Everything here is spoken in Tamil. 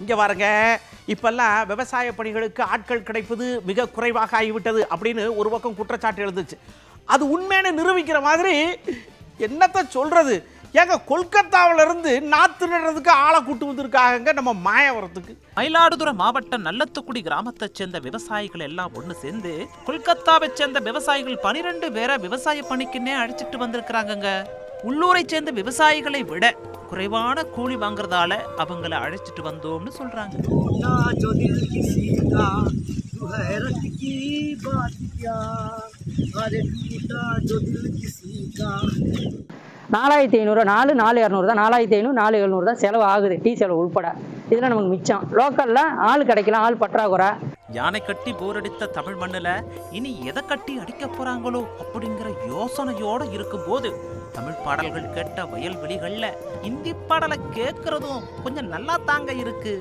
இங்கே பாருங்க, இப்பெல்லாம் விவசாய பணிகளுக்கு ஆட்கள் கிடைப்பது மிக குறைவாக ஆகிவிட்டது அப்படின்னு ஒரு பக்கம் குற்றச்சாட்டு எழுந்துச்சு. அது உண்மையான நிரூபிக்கிற மாதிரி என்னத்தை சொல்றது. ஏங்க, கொல்கத்தாவில இருந்து நாத்து நடுறதுக்கு ஆளை கூட்டு வந்திருக்காங்க நம்ம மாயவரத்துக்கு. மயிலாடுதுறை மாவட்டம் நல்லத்துக்குடி கிராமத்தை சேர்ந்த விவசாயிகள் எல்லாம் ஒண்ணு சேர்ந்து கொல்கத்தாவை சேர்ந்த விவசாயிகள் 12 பேரை விவசாய பணிக்குன்னே அழைச்சிட்டு வந்திருக்கிறாங்க. உள்ளூரை சேர்ந்த விவசாயிகளை விட குறைவான கூலி வாங்குறதால அவங்கள அழைச்சிட்டு வந்தோம்னு சொல்றாங்க. 4500 4 4200 தான், 4500 4700 தான் செலவு ஆகுது, டீ செலவு உள்பட. இதில் நமக்கு மிச்சம். லோக்கலில் ஆள் கிடைக்கலாம், ஆள் பற்றாக்குறை. யானை கட்டி போரடித்த தமிழ் மண்ணில் இனி எதை கட்டி அடிக்க போறாங்களோ அப்படிங்கிற யோசனையோட இருக்கும்போது தமிழ் பாடல்கள் கேட்ட வயல்வெளிகள்ல இந்தி பாடலை கேட்கறதும் கொஞ்சம் நல்லா தாங்க இருக்கு.